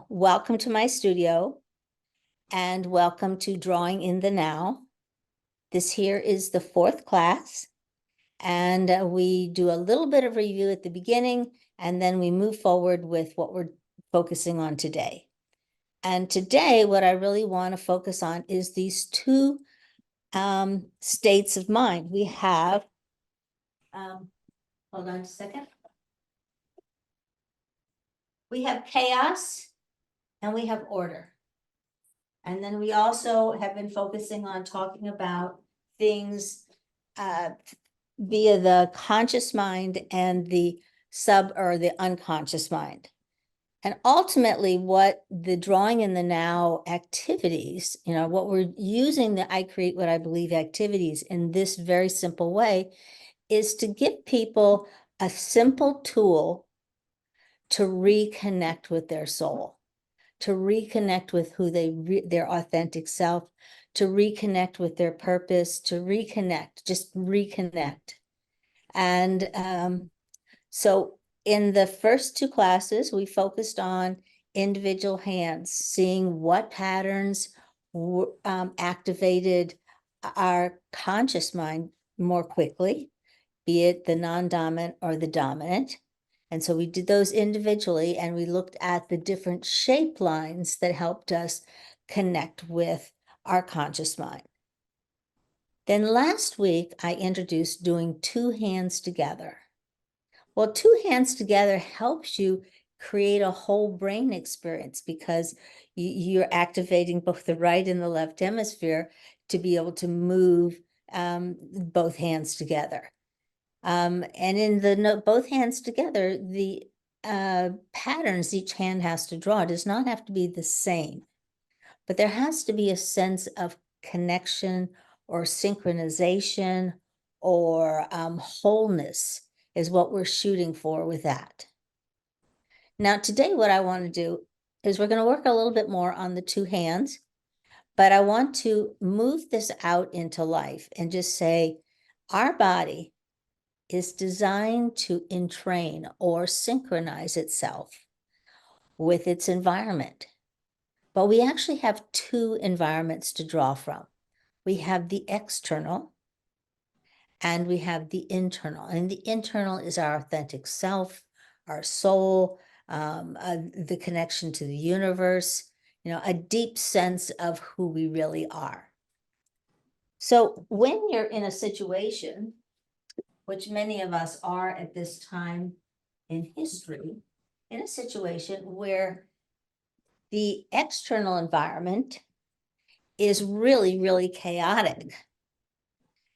Welcome to my studio and welcome to Drawing in the Now. This here is the 4th class, and we do a little bit of review at the beginning, and then we move forward with what we're focusing on today. And today, what I really want to focus on is these two states of mind. We have, hold on a second. We have chaos and we have order. And then we also have been focusing on talking about things via the conscious mind and the the unconscious mind. And ultimately, what the drawing in the now activities, what we're using the I create what I believe activities in this very simple way is to give people a simple tool to reconnect with their soul, to reconnect with who their authentic self, to reconnect with their purpose, to just reconnect. And so in the first 2 classes, we focused on individual hands, seeing what patterns activated our conscious mind more quickly, be it the non-dominant or the dominant. And so we did those individually, and we looked at the different shape lines that helped us connect with our conscious mind. Then last week, I introduced doing 2 hands together. Well, 2 hands together helps you create a whole brain experience because you're activating both the right and the left hemisphere to be able to move both hands together. And in the both hands together, the patterns each hand has to draw does not have to be the same, but there has to be a sense of connection or synchronization or wholeness is what we're shooting for with that. Now, today, what I want to do is we're going to work a little bit more on the 2 hands, but I want to move this out into life and just say our body is designed to entrain or synchronize itself with its environment. But we actually have 2 environments to draw from. We have the external and we have the internal. And the internal is our authentic self, our soul, the connection to the universe, a deep sense of who we really are. So when you're in a situation, which many of us are at this time in history, in a situation where the external environment is really, really chaotic.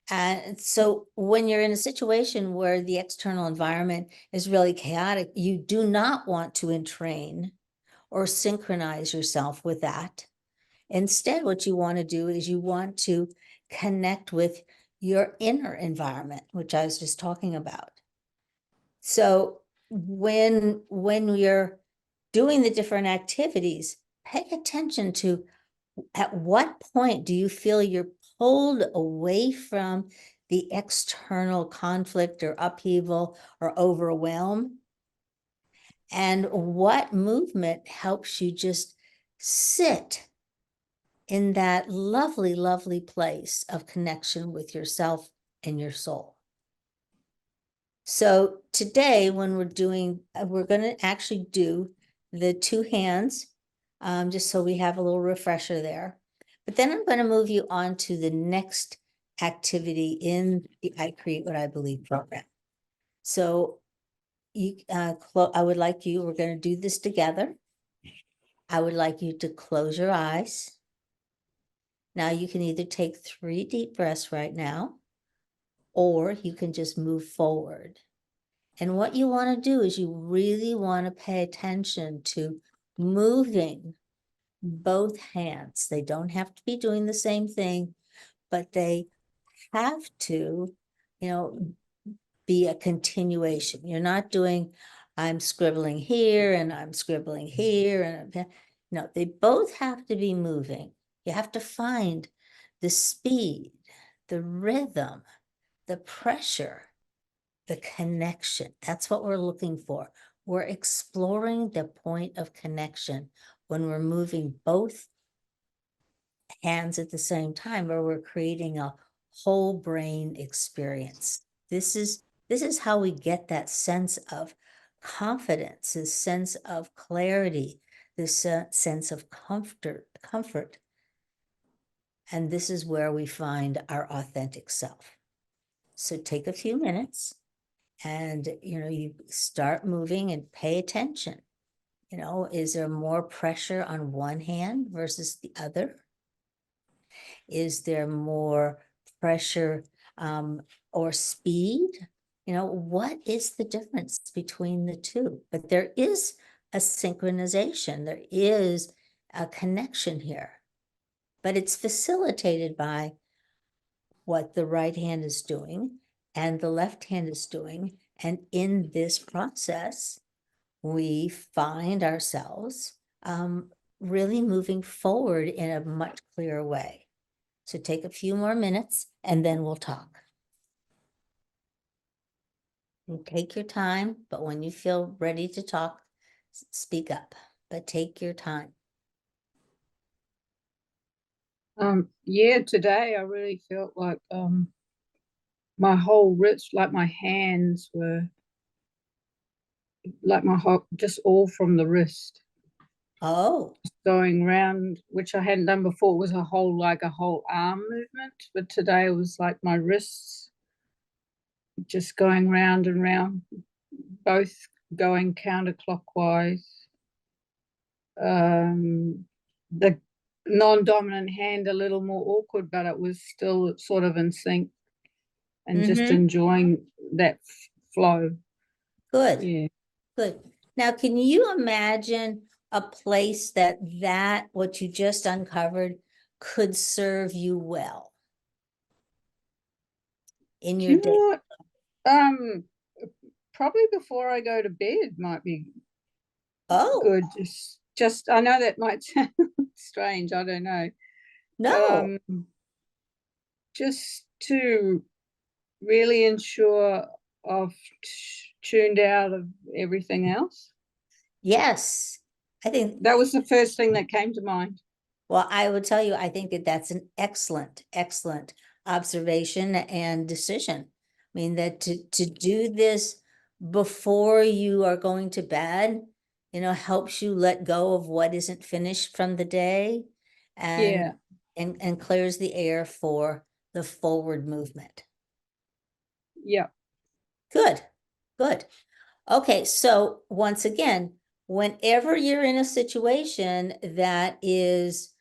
And so when you're in a situation where the external environment is really chaotic, you do not want to entrain or synchronize yourself with that. Instead, what you want to do is you want to connect with your inner environment, which I was just talking about. So when you're doing the different activities, pay attention to at what point do you feel you're pulled away from the external conflict or upheaval or overwhelm? And what movement helps you just sit in that lovely, lovely place of connection with yourself and your soul? So today, when we're going to actually do the 2 hands, just so we have a little refresher there. But then I'm going to move you on to the next activity in the I Create What I Believe program. So we're going to do this together. I would like you to close your eyes. Now you can either take 3 deep breaths right now, or you can just move forward. And what you want to do is you really want to pay attention to moving both hands. They don't have to be doing the same thing, but they have to, be a continuation. You're not doing, I'm scribbling here and I'm scribbling here. And no, they both have to be moving. You have to find the speed, the rhythm, the pressure, the connection. That's what we're looking for. We're exploring the point of connection when we're moving both hands at the same time, or we're creating a whole brain experience. This is how we get that sense of confidence, this sense of clarity, this sense of comfort. And this is where we find our authentic self. So take a few minutes and, you start moving and pay attention. Is there more pressure on one hand versus the other? Is there more pressure or speed? What is the difference between the two? But there is a synchronization. There is a connection here, but it's facilitated by what the right hand is doing and the left hand is doing. And in this process, we find ourselves really moving forward in a much clearer way. So take a few more minutes and then we'll talk. And take your time, but when you feel ready to talk, speak up, but take your time. Yeah, today I really felt like my whole wrist, like my hands were like my whole, just all from the wrist Oh, going round, which I hadn't done before. It was a whole arm movement, but today it was like my wrists just going round and round, both going counterclockwise. The non-dominant hand a little more awkward, but it was still sort of in sync and just enjoying that flow. good. Yeah. Good. Now, can you imagine a place that what you just uncovered could serve you well in your You day? know what? Probably before I go to bed might be Oh, good. Just I know that might sound strange. I don't know, but no. just to really ensure I've tuned out of everything else. Yes. I think, That was the first thing that came to mind. well, I would tell you, I think that's an excellent, excellent observation and decision. I mean, that to do this before you are going to bed, helps you let go of what isn't finished from the day and Yeah. and clears the air for the forward movement. Yeah. Good, good. Okay, so once again, whenever you're in a situation that is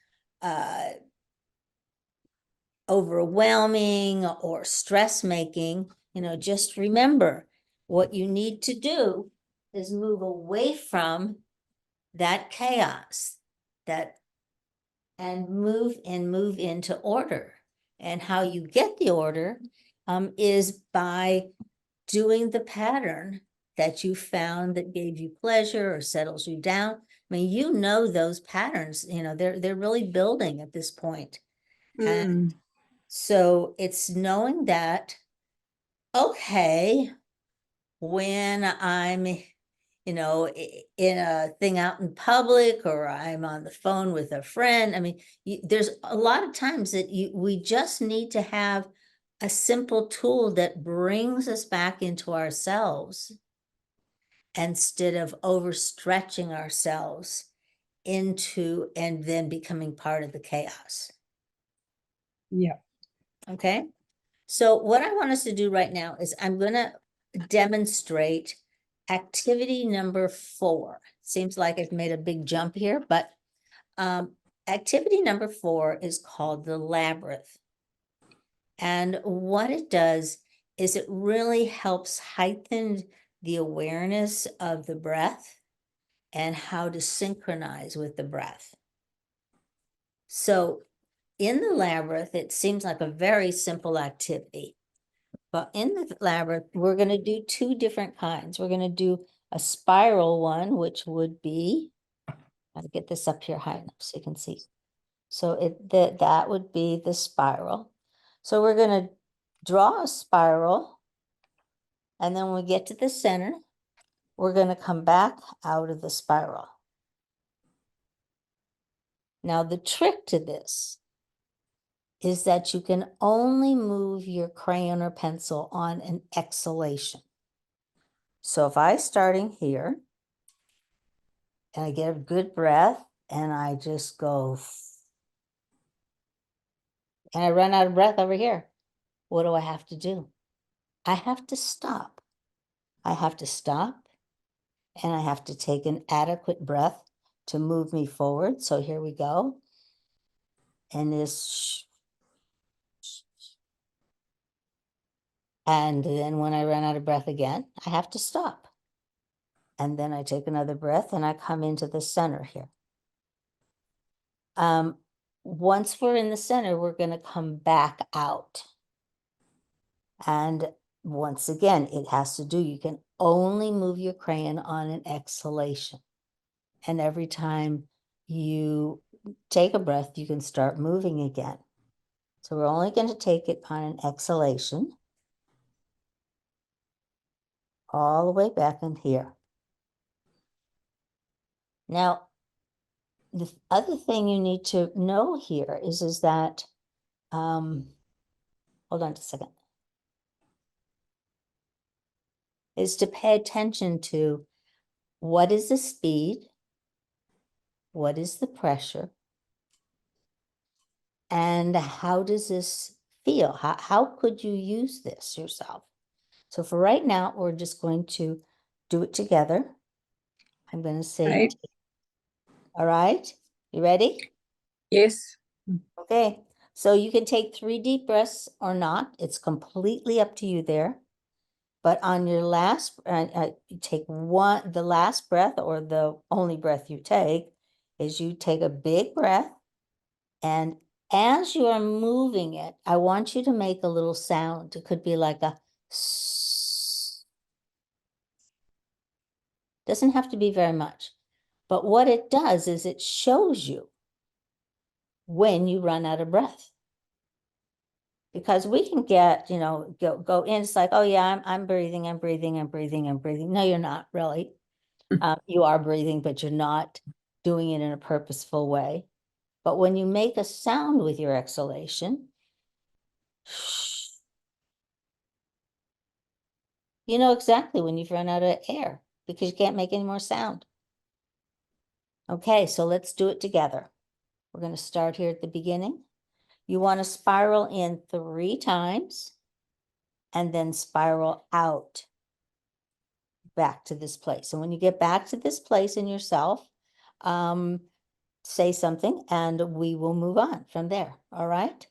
overwhelming or stress making, just remember what you need to do is move away from that chaos, and move into order. And how you get the order is by doing the pattern that you found that gave you pleasure or settles you down. I mean, those patterns, they're really building at this point. And so it's knowing that, okay, when I'm, in a thing out in public, or I'm on the phone with a friend, I mean, there's a lot of times that we just need to have a simple tool that brings us back into ourselves instead of overstretching ourselves into and then becoming part of the chaos. Yeah. Okay. So what I want us to do right now is I'm going to demonstrate activity number 4. Seems like I've made a big jump here, but activity number 4 is called the labyrinth. And what it does is it really helps heighten the awareness of the breath and how to synchronize with the breath. So in the labyrinth, it seems like a very simple activity. But in the labyrinth, we're going to do 2 different kinds. We're going to do a spiral one, which would be, I'll get this up here high enough so you can see. So that would be the spiral. So we're going to draw a spiral. And then when we get to the center, we're going to come back out of the spiral. Now, the trick to this is that you can only move your crayon or pencil on an exhalation. So if I starting here and I get a good breath and I just go and I run out of breath over here, what do I have to do? I have to stop. I have to stop and I have to take an adequate breath to move me forward. So here we go. And this, and then when I run out of breath again, I have to stop. And then I take another breath and I come into the center here. Once we're in the center, we're going to come back out. And once again, it has to do, you can only move your crayon on an exhalation. And every time you take a breath, you can start moving again. So we're only going to take it on an exhalation all the way back in here. Now, the other thing you need to know here is that, hold on just a second, is to pay attention to what is the speed, what is the pressure, and how does this feel? How could you use this yourself? So for right now, we're just going to do it together. I'm going to say, Right. all right, you ready? Yes. Okay, so you can take 3 deep breaths or not. It's completely up to you there. But on your last, you take the last breath, or the only breath you take, is you take a big breath. And as you are moving it, I want you to make a little sound. It could be like a s. Doesn't have to be very much. But what it does is it shows you when you run out of breath. Because we can get, go in, it's like, oh yeah, I'm breathing, I'm breathing, I'm breathing, I'm breathing. No, you're not really. You are breathing, but you're not doing it in a purposeful way. But when you make a sound with your exhalation, you know exactly when you've run out of air because you can't make any more sound. Okay, so let's do it together. We're going to start here at the beginning. You want to spiral in 3 times and then spiral out back to this place. And when you get back to this place in yourself, say something and we will move on from there. All right.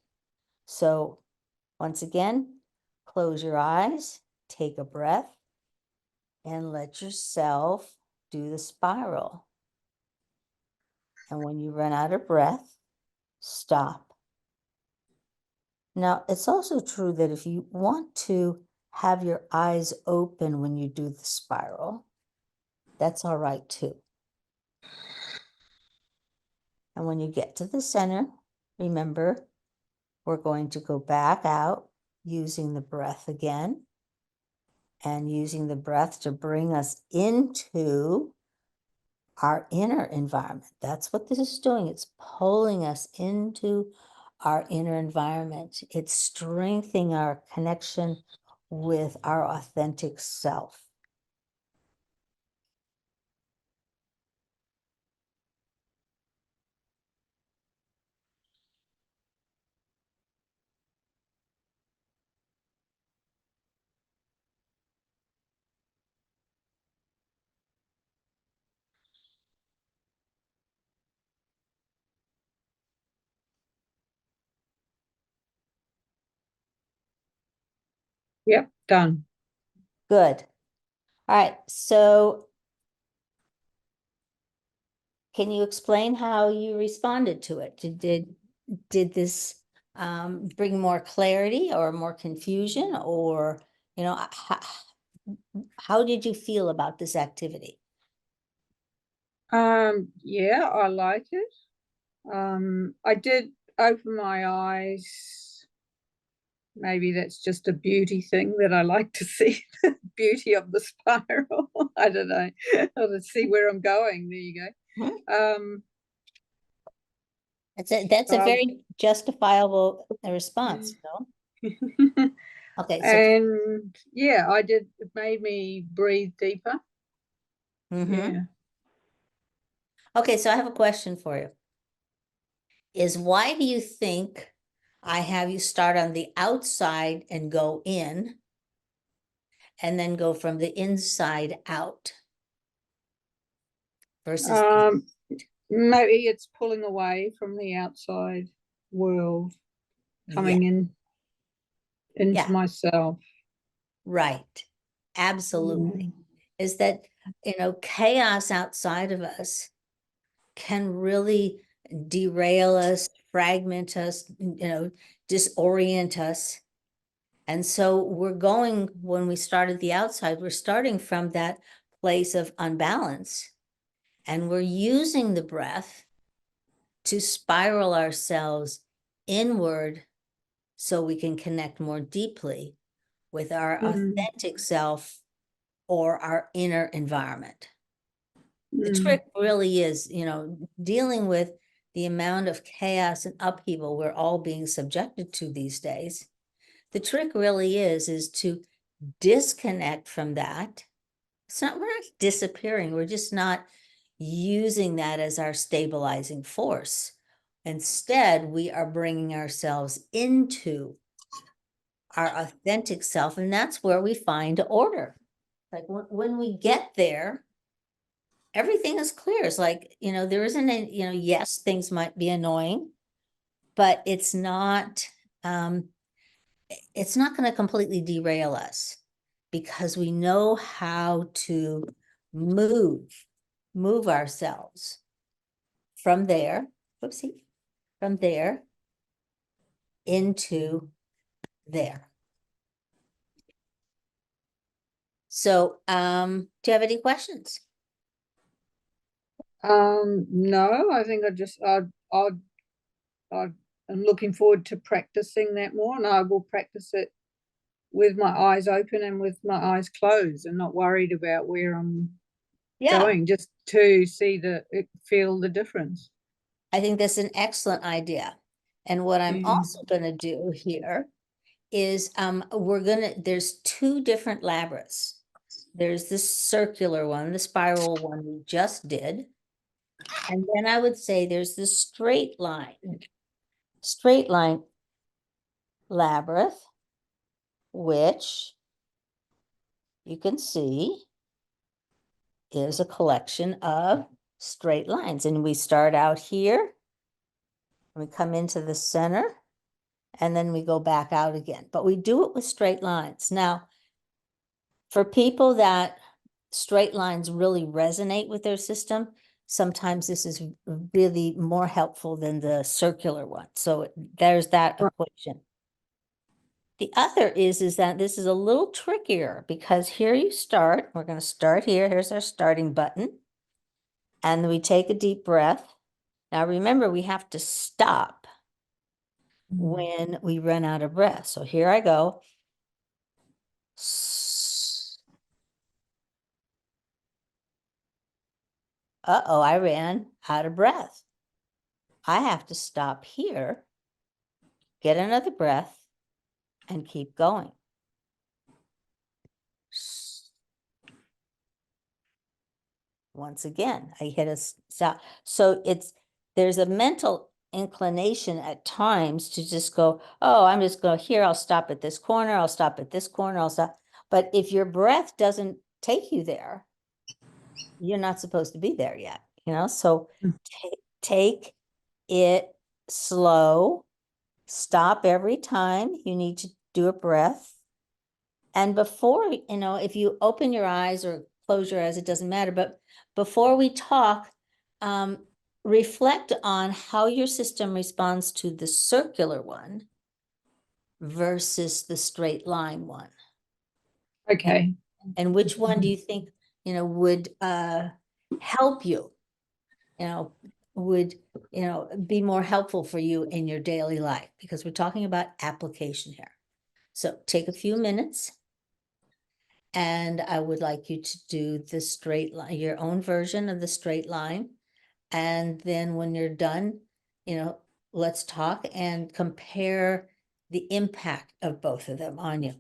So once again, close your eyes, take a breath, and let yourself do the spiral. And when you run out of breath, stop. Now, it's also true that if you want to have your eyes open when you do the spiral, that's all right too. And when you get to the center, remember, we're going to go back out using the breath again and using the breath to bring us into our inner environment. That's what this is doing. It's pulling us into our inner environment. It's strengthening our connection with our authentic self. Yep, done. Good. All right. So can you explain how you responded to it? Did this bring more clarity or more confusion, or how did you feel about this activity? Yeah, I like it. I did open my eyes. Maybe that's just a beauty thing that I like to see the beauty of the spiral. I don't know. I'll see where I'm going. There you go. Hmm? That's a very justifiable response, no? Okay, so, And yeah, I did, it made me breathe deeper. mhm. Yeah. Okay, so I have a question for you. Is why do you think I have you start on the outside and go in, and then go from the inside out versus, Maybe it's pulling away from the outside world, yeah, coming into yeah, myself. right. Absolutely. Is that, chaos outside of us can really derail us, fragment us, disorient us. And so when we start at the outside, we're starting from that place of unbalance, and we're using the breath to spiral ourselves inward so we can connect more deeply with our authentic self or our inner environment. The trick really is, dealing with the amount of chaos and upheaval we're all being subjected to these days. The trick really is to disconnect from that. We're not disappearing. We're just not using that as our stabilizing force. Instead, we are bringing ourselves into our authentic self, and that's where we find order. Like when we get there, everything is clear. It's like, there isn't a, yes, things might be annoying, but it's not going to completely derail us, because we know how to move ourselves from there, from there into there. So, do you have any questions? No, I think I'm looking forward to practicing that more, and I will practice it with my eyes open and with my eyes closed, and not worried about where I'm Yeah, going, just to feel the difference. I think that's an excellent idea. And what I'm Yeah. also going to do here is there's two different labras. There's this circular one, the spiral one we just did. And then I would say there's this straight line labyrinth, which you can see is a collection of straight lines. And we start out here, we come into the center, and then we go back out again. But we do it with straight lines. Now, for people that straight lines really resonate with their system, sometimes this is really more helpful than the circular one. So there's that equation. The other is that this is a little trickier, because here you start. We're going to start here. Here's our starting button. And we take a deep breath. Now remember, we have to stop when we run out of breath. So here I go. Uh-oh, I ran out of breath. I have to stop here, get another breath, and keep going. Once again, I hit a stop. So there's a mental inclination at times to just go, oh, I'm just going here. I'll stop at this corner. I'll stop at this corner. I'll stop. But if your breath doesn't take you there, you're not supposed to be there yet, So take it slow. Stop every time you need to do a breath. And before, if you open your eyes or close your eyes, it doesn't matter. But before we talk, reflect on how your system responds to the circular one versus the straight line one. Okay. And which one do you think, would help you, would, be more helpful for you in your daily life? Because we're talking about application here. So take a few minutes. And I would like you to do the straight line, your own version of the straight line. And then when you're done, let's talk and compare the impact of both of them on you.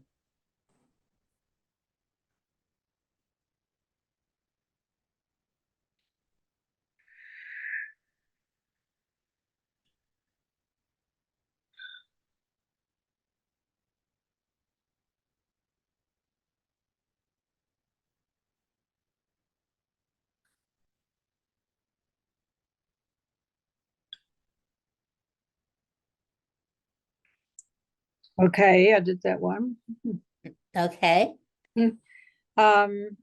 Okay, I did that one. Okay. Um,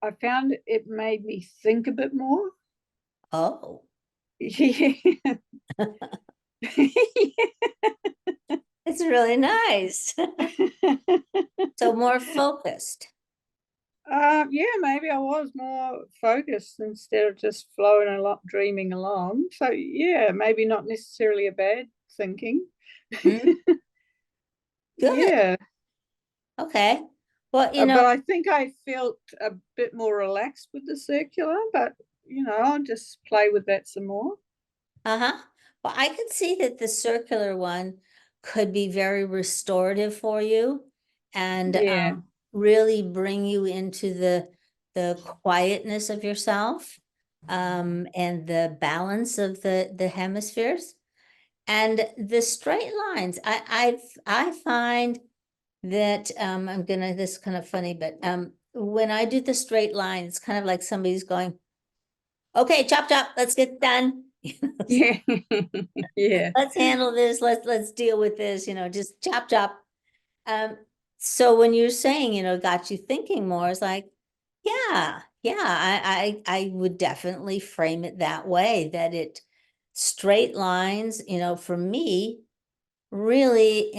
I found it made me think a bit more. Oh, Yeah. it's really nice. So more focused. Yeah, maybe I was more focused instead of just flowing a lot, dreaming along. So yeah, maybe not necessarily a bad thinking. Mm, good. Yeah, Okay. Well, but I think I felt a bit more relaxed with the circular, but I'll just play with that some more. uh-huh. Well, I could see that the circular one could be very restorative for you and Yeah, really bring you into the quietness of yourself and the balance of the hemispheres. And the straight lines, I find that this is kind of funny, but when I do the straight line, it's kind of like somebody's going, okay, chop chop, let's get done. yeah, yeah, Let's handle this, let's deal with this, just chop chop. So when you're saying, got you thinking more, it's like, yeah, I would definitely frame it that way, that it straight lines, for me, really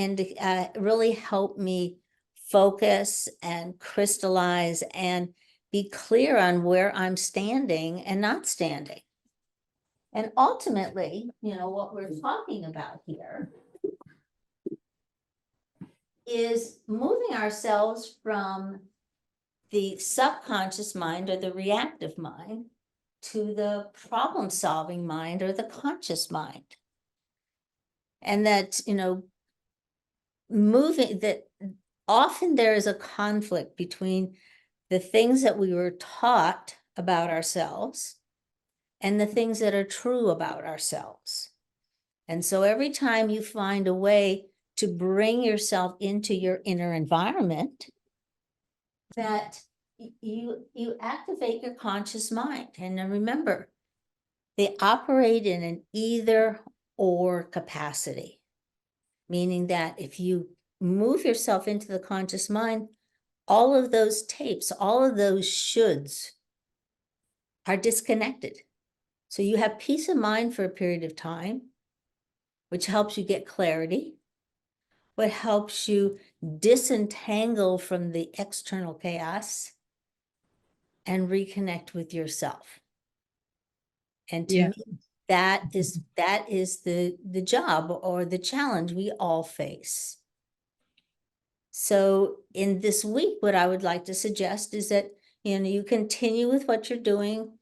help me focus and crystallize and be clear on where I'm standing and not standing. And ultimately, what we're talking about here is moving ourselves from the subconscious mind or the reactive mind to the problem-solving mind or the conscious mind. And that, moving that often there is a conflict between the things that we were taught about ourselves and the things that are true about ourselves. And so every time you find a way to bring yourself into your inner environment, that you activate your conscious mind. And then remember, they operate in an either or capacity, meaning that if you move yourself into the conscious mind, all of those tapes, all of those shoulds are disconnected. So you have peace of mind for a period of time, which helps you get clarity, what helps you disentangle from the external chaos and reconnect with yourself. And to yeah. me, that is the job or the challenge we all face. So in this week, what I would like to suggest is that you continue with what you're doing,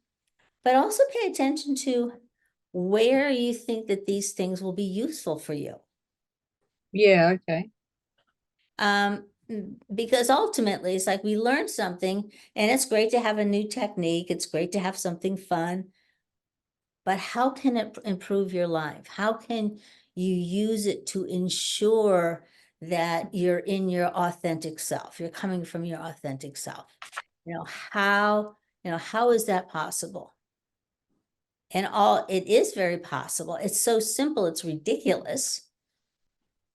but also pay attention to where you think that these things will be useful for you. Yeah, okay. Because ultimately it's like we learn something and it's great to have a new technique. It's great to have something fun, but how can it improve your life? How can you use it to ensure that you're in your authentic self? You're coming from your authentic self. How is that possible? And it is very possible. It's so simple, it's ridiculous.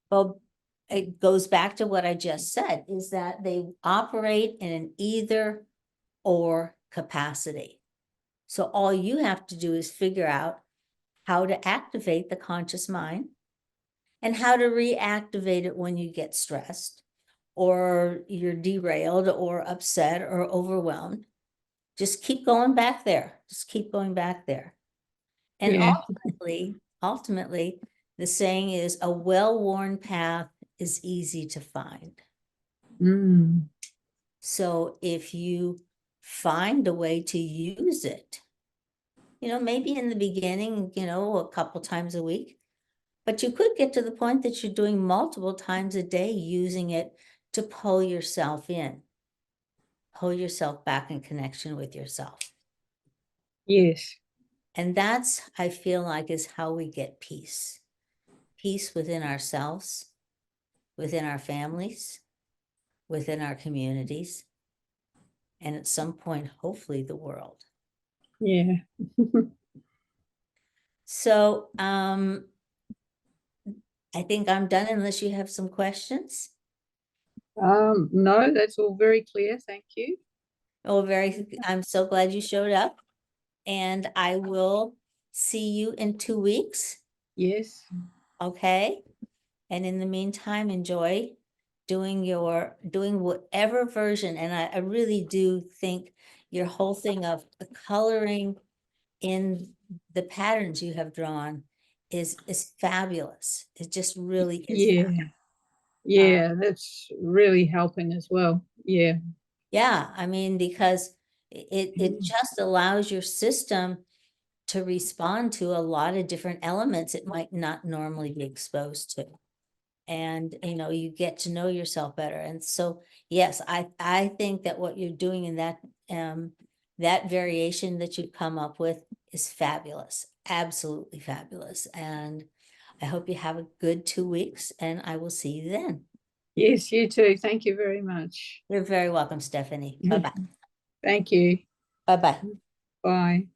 Well, it goes back to what I just said, is that they operate in an either or capacity. So all you have to do is figure out how to activate the conscious mind and how to reactivate it when you get stressed or you're derailed or upset or overwhelmed. Just keep going back there. Just keep going back there. And Yeah. ultimately, the saying is a well-worn path is easy to find. Mm. So if you find a way to use it, maybe in the beginning, a couple times a week, But you could get to the point that you're doing multiple times a day, using it to pull yourself in, pull yourself back in connection with yourself. Yes. And that's, I feel like, is how we get peace. Peace within ourselves, within our families, within our communities, and at some point, hopefully, the world. Yeah. So I think I'm done unless you have some questions. No, that's all very clear. Thank you. Oh, I'm so glad you showed up. And I will see you in 2 weeks. Yes. Okay. And in the meantime, enjoy doing whatever version. And I really do think your whole thing of the coloring in the patterns you have drawn is fabulous. It just really is. Yeah. Yeah, that's really helping as well. Yeah. Yeah, I mean, because it just allows your system to respond to a lot of different elements it might not normally be exposed to. And, you get to know yourself better. And so, yes, I think that what you're doing in that variation that you've come up with is fabulous, absolutely fabulous. And I hope you have a good 2 weeks, and I will see you then. Yes, you too. Thank you very much. You're very welcome, Stephanie. Bye-bye. Thank you. Bye-bye. Bye.